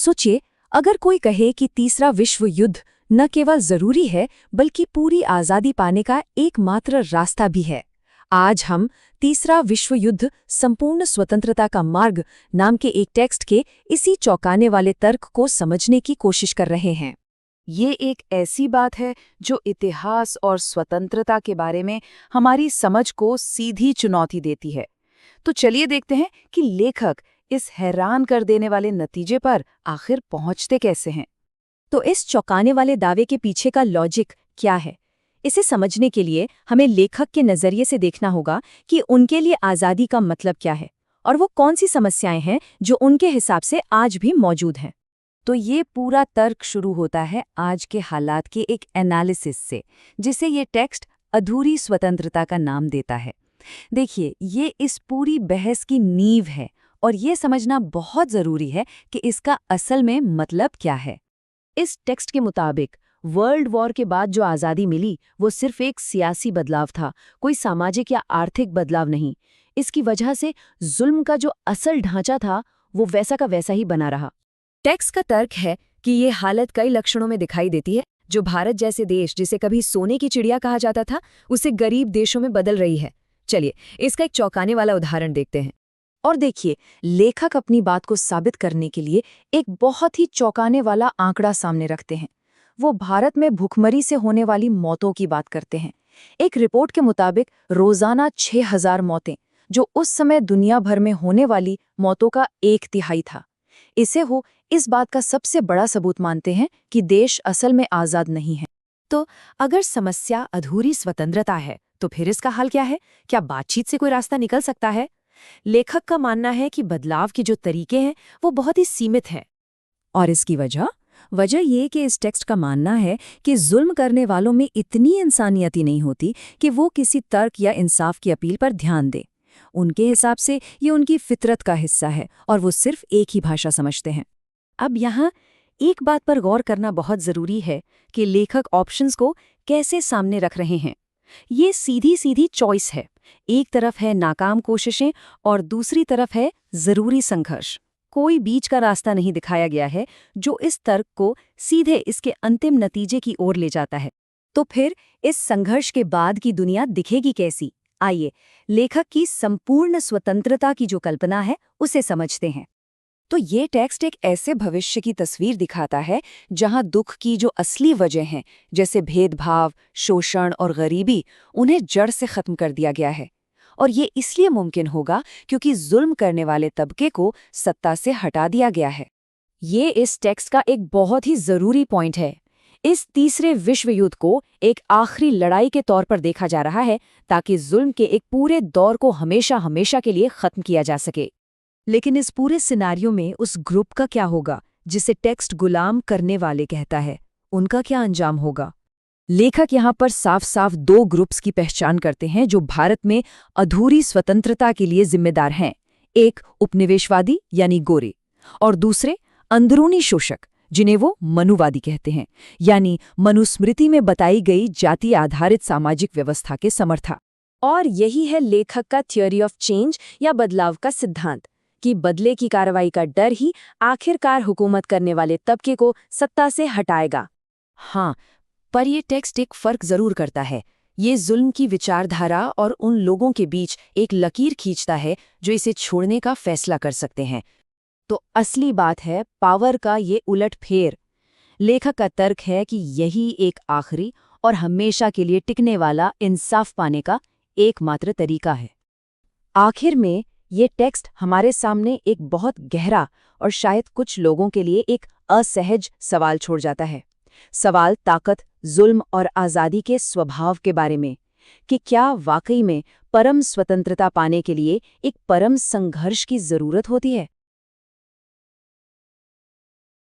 सोचिए, अगर कोई कहे कि तीसरा विश्व युद्ध न केवल जरूरी है बल्कि पूरी आजादी पाने का एकमात्र रास्ता भी है। आज हम तीसरा विश्व युद्ध संपूर्ण स्वतंत्रता का मार्ग नाम के एक टेक्स्ट के इसी चौंकाने वाले तर्क को समझने की कोशिश कर रहे हैं। ये एक ऐसी बात है जो इतिहास और स्वतंत्रता के बारे में हमारी समझ को सीधी चुनौती देती है। तो चलिए देखते हैं कि लेखक इस हैरान कर देने वाले नतीजे पर आखिर पहुंचते कैसे हैं। तो इस चौंकाने वाले दावे के पीछे का लॉजिक क्या है? इसे समझने के लिए हमें लेखक के नजरिए से देखना होगा कि उनके लिए आज़ादी का मतलब क्या है और वो कौन सी समस्याएं हैं जो उनके हिसाब से आज भी मौजूद हैं। तो ये पूरा तर्क शुरू होता है आज के हालात के एक एनालिसिस से, जिसे ये टेक्स्ट अधूरी स्वतंत्रता का नाम देता है। देखिए, ये इस पूरी बहस की नींव है और ये समझना बहुत ज़रूरी है कि इसका असल में मतलब क्या है। इस टेक्स्ट के मुताबिक वर्ल्ड वॉर के बाद जो आज़ादी मिली वो सिर्फ एक सियासी बदलाव था, कोई सामाजिक या आर्थिक बदलाव नहीं। इसकी वजह से जुल्म का जो असल ढांचा था वो वैसा का वैसा ही बना रहा। टेक्स्ट का तर्क है कि ये हालत कई लक्षणों में दिखाई देती है, जो भारत जैसे देश जिसे कभी सोने की चिड़िया कहा जाता था उसे गरीब देशों में बदल रही है। चलिए इसका एक चौंकाने वाला उदाहरण देखते हैं। और देखिए, लेखक अपनी बात को साबित करने के लिए एक बहुत ही चौंकाने वाला आंकड़ा सामने रखते हैं। वो भारत में भूखमरी से होने वाली मौतों की बात करते हैं। एक रिपोर्ट के मुताबिक रोजाना 6000 मौतें, जो उस समय दुनिया भर में होने वाली मौतों का 1/3 था। इसे वो इस बात का सबसे बड़ा सबूत मानते हैं कि देश असल में आज़ाद नहीं है। तो अगर समस्या अधूरी स्वतंत्रता है तो फिर इसका हल क्या है? क्या बातचीत से कोई रास्ता निकल सकता है? लेखक का मानना है कि बदलाव के जो तरीके हैं वो बहुत ही सीमित हैं। और इसकी वजह ये कि इस टेक्स्ट का मानना है कि जुल्म करने वालों में इतनी इंसानियत ही नहीं होती कि वो किसी तर्क या इंसाफ की अपील पर ध्यान दें। उनके हिसाब से ये उनकी फितरत का हिस्सा है और वो सिर्फ एक ही भाषा समझते हैं। अब यहाँ एक बात पर गौर करना बहुत ज़रूरी है कि लेखक ऑप्शंस को कैसे सामने रख रहे हैं। ये सीधी सीधी चॉइस है। एक तरफ है नाकाम कोशिशें और दूसरी तरफ है ज़रूरी संघर्ष। कोई बीच का रास्ता नहीं दिखाया गया है जो इस तर्क को सीधे इसके अंतिम नतीजे की ओर ले जाता है। तो फिर इस संघर्ष के बाद की दुनिया दिखेगी कैसी? आइए लेखक की संपूर्ण स्वतंत्रता की जो कल्पना है उसे समझते हैं। तो ये टेक्स्ट एक ऐसे भविष्य की तस्वीर दिखाता है जहां दुख की जो असली वजह हैं, जैसे भेदभाव, शोषण और गरीबी, उन्हें जड़ से खत्म कर दिया गया है। और ये इसलिए मुमकिन होगा क्योंकि जुल्म करने वाले तबके को सत्ता से हटा दिया गया है। ये इस टेक्स्ट का एक बहुत ही जरूरी पॉइंट है। इस तीसरे विश्व युद्ध को एक आखिरी लड़ाई के तौर पर देखा जा रहा है ताकि जुल्म के एक पूरे दौर को हमेशा हमेशा के लिए खत्म किया जा सके। लेकिन इस पूरे सिनारियो में उस ग्रुप का क्या होगा जिसे टेक्स्ट गुलाम करने वाले कहता है? उनका क्या अंजाम होगा? लेखक यहाँ पर साफ साफ 2 ग्रुप्स की पहचान करते हैं जो भारत में अधूरी स्वतंत्रता के लिए जिम्मेदार हैं। एक उपनिवेशवादी यानी गोरे, और दूसरे अंदरूनी शोषक जिन्हें वो मनुवादी कहते हैं, यानी मनुस्मृति में बताई गई जाति आधारित सामाजिक व्यवस्था के समर्थक। और यही है लेखक का थ्योरी ऑफ चेंज या बदलाव का सिद्धांत, कि बदले की कार्रवाई का डर ही आखिरकार हुकूमत करने वाले तबके को सत्ता से हटाएगा। हाँ, पर यह टेक्स्ट एक फर्क जरूर करता है। ये जुल्म की विचारधारा और उन लोगों के बीच एक लकीर खींचता है जो इसे छोड़ने का फैसला कर सकते हैं। तो असली बात है पावर का ये उलटफेर। लेखक का तर्क है कि यही एक आखिरी और हमेशा के लिए टिकने वाला इंसाफ पाने का एकमात्र तरीका है। आखिर में ये टेक्स्ट हमारे सामने एक बहुत गहरा और शायद कुछ लोगों के लिए एक असहज सवाल छोड़ जाता है। सवाल ताकत, जुल्म और आज़ादी के स्वभाव के बारे में, कि क्या वाकई में परम स्वतंत्रता पाने के लिए एक परम संघर्ष की ज़रूरत होती है।